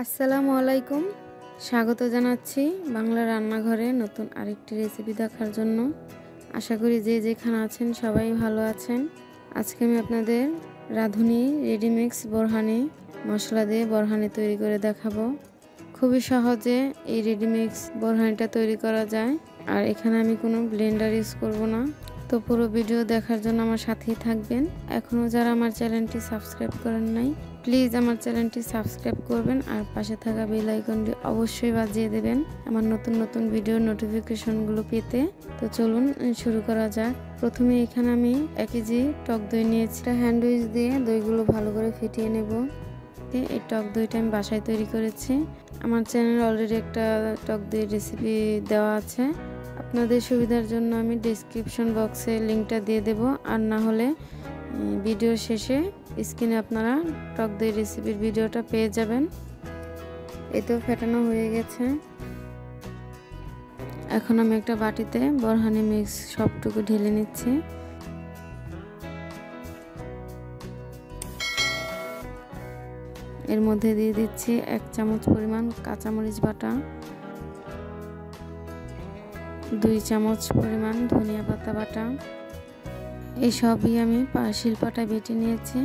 আসসালামু আলাইকুম। স্বাগত জানাচ্ছি বাংলা রান্নাঘরে নতুন আরেকটি রেসিপি দেখার জন্য। আশা করি যে যেখানে আছেন সবাই ভালো আছেন। আজকে আমি আপনাদের রাঁধুনি রেডিমিক্স বোরহানি মশলা দিয়ে বোরহানি তৈরি করে দেখাবো। খুবই সহজে এই রেডিমিক্স বোরহানিটা তৈরি করা যায়। আর এখানে আমি কোনো ব্লেন্ডার ইউজ করব না। তো পুরো ভিডিও দেখার জন্য আমার সাথেই থাকবেন। এখনও যারা আমার চ্যানেলটি সাবস্ক্রাইব করেন নাই, প্লিজ আমার চ্যানেলটি সাবস্ক্রাইব করবেন আর পাশে থাকা বেল আইকনটি অবশ্যই বাজিয়ে দেবেন আমার নতুন নতুন ভিডিও নোটিফিকেশনগুলো পেতে। তো চলুন শুরু করা যাক। প্রথমে এখানে আমি 1 কেজি টক দই নিয়েছি। হ্যান্ড উইচ দিয়ে দইগুলো ভালো করে ফেটিয়ে নেব। এই টক দইটা আমি বাসায় তৈরি করেছি। আমার চ্যানেলে অলরেডি একটা টক দইয়ের রেসিপি দেওয়া আছে। আপনাদের সুবিধার জন্য আমি ডেসক্রিপশন বক্সে লিঙ্কটা দিয়ে দেব, আর না হলে ভিডিও শেষে স্ক্রিনে আপনারা টক দই রেসিপির ভিডিওটা পেয়ে যাবেন। এই তো ফেটানো হয়ে গেছে। এখন আমি একটা বাটিতে বোরহানি মিক্স সবটুকু ঢেলে নিচ্ছি। এর মধ্যে দিয়ে দিচ্ছি 1 চামচ পরিমাণ কাঁচামরিচ বাটা, 2 চামচ পরিমাণ ধনিয়া পাতা বাটা। এই সবই আমি শিলপাটায় বেটে নিয়েছি।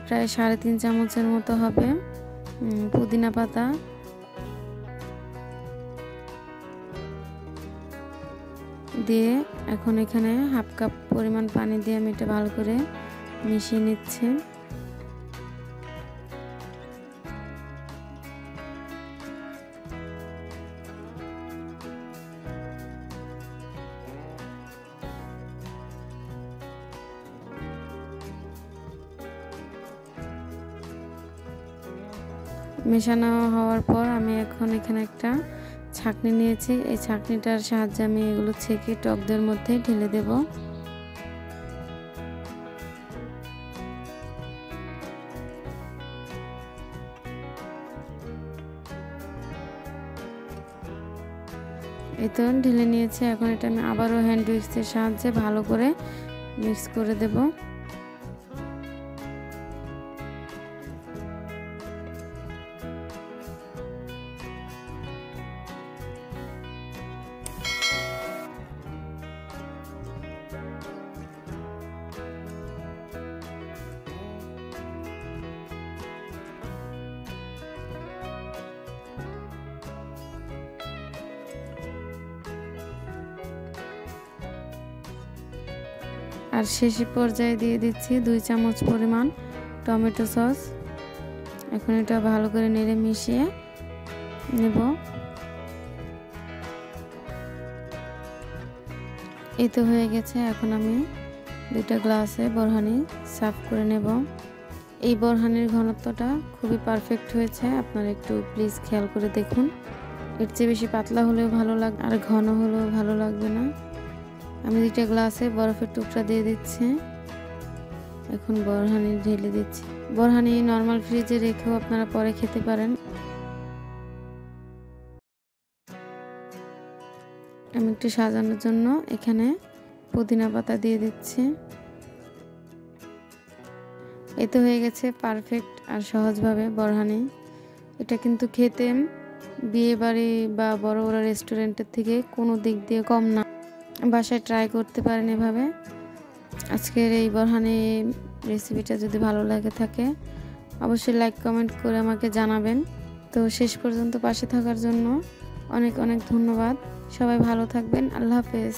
প্রায় 3.5 চামচের মতো হবে পুদিনা পাতা, দিয়ে এখন এখানে 1/2 কাপ পরিমাণ পানি দিয়ে আমি এটা ভালো করে মিশিয়ে নিচ্ছি। মেশানো হওয়ার পর আমি এখন এখানে একটা ছাঁকনি নিয়েছি। এই ছাঁকনিটার সাহায্যে আমি এগুলো ছেঁকে টক দইয়ের মধ্যে ঢেলে দেব। এই তো ঢেলে নিয়েছি। এখন এটা আমি আবারও হ্যান্ড উইক্সের সাহায্যে ভালো করে মিক্স করে দেব। আর শেষ পর্যায়ে দিয়ে দিচ্ছি 2 চামচ পরিমাণ টমেটো সস। এখন এটা ভালো করে নেড়ে মিশিয়ে নেব। এই তো হয়ে গেছে। এখন আমি 2টা গ্লাসে বোরহানি সার্ভ করে নেব। এই বোরহানির ঘনত্বটা খুবই পারফেক্ট হয়েছে। আপনারা একটু প্লিজ খেয়াল করে দেখুন। এর চেয়ে বেশি পাতলা হলেও ভালো লাগবে, আর ঘন হলেও ভালো লাগবে না। আমি 2টা গ্লাসে বরফের টুকরা দিয়ে দিচ্ছি। এখন বোরহানি ঢেলে দিচ্ছি। বোরহানি নর্মাল ফ্রিজে রেখেও আপনারা পরে খেতে পারেন। আমি একটু সাজানোর জন্য এখানে পুদিনা পাতা দিয়ে দিচ্ছি। এই তো হয়ে গেছে পারফেক্ট আর সহজভাবে বোরহানি। এটা কিন্তু খেতে বিয়ে বাড়ি বা বড় বড় রেস্টুরেন্টের থেকে কোনো দিক দিয়ে কম না। বাসায় ট্রাই করতে পারেন এভাবে। আজকের এই বোরহানি রেসিপিটা যদি ভালো লাগে থাকে অবশ্যই লাইক কমেন্ট করে আমাকে জানাবেন। তো শেষ পর্যন্ত পাশে থাকার জন্য অনেক অনেক ধন্যবাদ। সবাই ভালো থাকবেন। আল্লাহ হাফেজ।